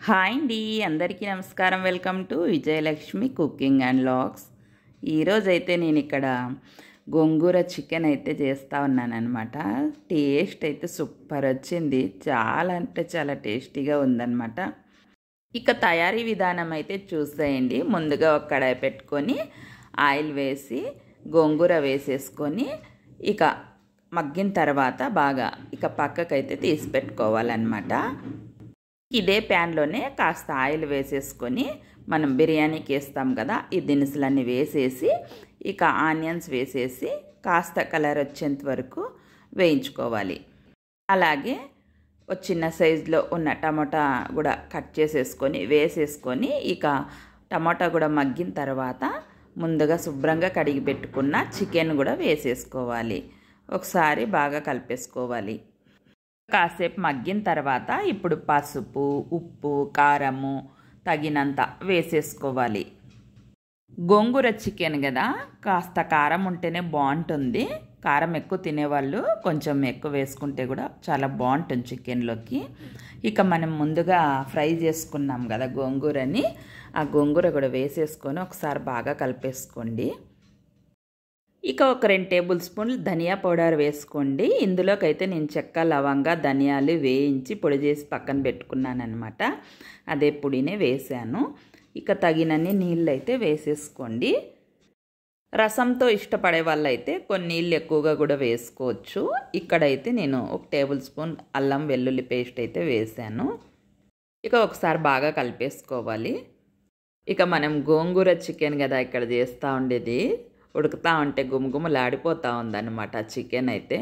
Hi అండి, అందరికీ నమస్కారం. Welcome to Vijayalakshmi cooking and vlogs. ఈరోజైతే నేను ఇక్కడ గోంగూర చికెన్ అయితే చేస్తూ ఉన్నానన్నమాట. టేస్ట్ అయితే సూపర్ వచ్చింది. చాలా అంటే చాలా టేస్టీగా ఉందన్నమాట. ఇక తయారీ విధానం అయితే చూసేయండి. ముందుగా ఒక కడాయి పెట్టుకొని ఆయిల్ వేసి గోంగూర వేసేసుకొని ఇక మగ్గిన తర్వాత బాగా ఇక పక్కకైతే తీసి పెట్టుకోవాలన్నమాట. ఇదే ప్యాన్లోనే కాస్త ఆయిల్ వేసేసుకొని మనం బిర్యానీకి వేస్తాం కదా, ఈ దినుసులన్నీ వేసేసి ఇక ఆనియన్స్ వేసేసి కాస్త కలర్ వచ్చేంత వరకు వేయించుకోవాలి. అలాగే ఒక చిన్న సైజులో ఉన్న టమాటా కూడా కట్ చేసేసుకొని వేసేసుకొని ఇక టమాటా కూడా మగ్గిన తర్వాత ముందుగా శుభ్రంగా కడిగి పెట్టుకున్న చికెన్ కూడా వేసేసుకోవాలి. ఒకసారి బాగా కలిపేసుకోవాలి. కాసేపు మగ్గిన తర్వాత ఇప్పుడు పసుపు, ఉప్పు, కారము తగినంత వేసేసుకోవాలి. గోంగూర చికెన్ కదా, కాస్త కారం ఉంటేనే బాగుంటుంది. కారం ఎక్కువ తినేవాళ్ళు కొంచెం ఎక్కువ వేసుకుంటే కూడా చాలా బాగుంటుంది చికెన్లోకి. ఇక మనం ముందుగా ఫ్రై చేసుకున్నాం కదా గోంగూరని, ఆ గోంగూర కూడా వేసేసుకొని ఒకసారి బాగా కలిపేసుకోండి. ఇక ఒక 2 టేబుల్ స్పూన్లు ధనియా పౌడర్ వేసుకోండి. ఇందులోకైతే నేను చెక్క, లవంగా, ధనియాలు వేయించి పొడి చేసి పక్కన పెట్టుకున్నాను అనమాట. అదే పొడినే వేసాను. ఇక తగినన్ని నీళ్ళు అయితే వేసేసుకోండి. రసంతో ఇష్టపడే వాళ్ళైతే కొన్ని నీళ్ళు ఎక్కువగా కూడా వేసుకోవచ్చు. ఇక్కడైతే నేను 1 టేబుల్ స్పూన్ అల్లం వెల్లుల్లి పేస్ట్ అయితే వేసాను. ఇక ఒకసారి బాగా కలిపేసుకోవాలి. ఇక మనం గోంగూర చికెన్ కదా ఇక్కడ చేస్తూ ఉండేది, ఉడుకుతూ ఉంటే గుమగుమలాడిపోతూ ఉందన్నమాట చికెన్ అయితే.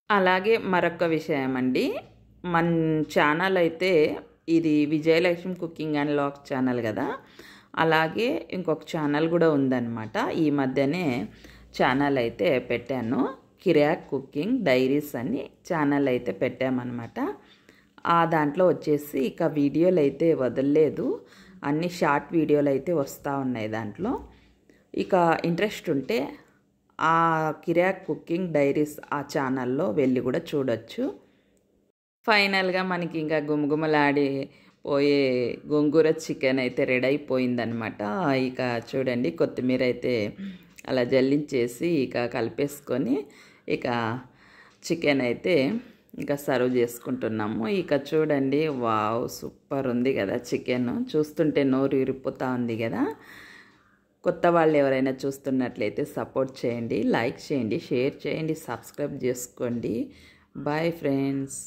అలాగే మరొక విషయం అండి, మన ఛానల్ అయితే ఇది Vijayalakshmi cooking and vlogs channel కదా, అలాగే ఇంకొక ఛానల్ కూడా ఉందన్నమాట. ఈ మధ్యనే ఛానల్ అయితే పెట్టాను, కిరాక్ కుకింగ్ డైరీస్ అని ఛానల్ అయితే పెట్టామన్నమాట. ఆ దాంట్లో వచ్చేసి ఇక వీడియోలు అయితే వదలలేదు, అన్ని షార్ట్ వీడియోలు అయితే వస్తూ ఉన్నాయి దాంట్లో. ఇక ఇంట్రెస్ట్ ఉంటే ఆ కిరాక్ కుకింగ్ డైరీస్ ఆ ఛానల్లో వెళ్ళి కూడా చూడొచ్చు. ఫైనల్గా మనకి ఇంకా గుమగుమలాడి పోయే గోంగూర చికెన్ అయితే రెడీ అయిపోయిందనమాట. ఇక చూడండి, కొత్తిమీర అయితే అలా జల్లించేసి ఇక కలిపేసుకొని ఇక చికెన్ అయితే ఇంకా సర్వ్ చేసుకుంటున్నాము. ఇక చూడండి, వావ్ సూపర్ ఉంది కదా చికెన్, చూస్తుంటే నోరు ఇరిపోతూ ఉంది కదా. కొత్త వాళ్ళు ఎవరైనా చూస్తున్నట్లయితే సపోర్ట్ చేయండి, లైక్ చేయండి, షేర్ చేయండి, సబ్స్క్రైబ్ చేసుకోండి. Bye friends.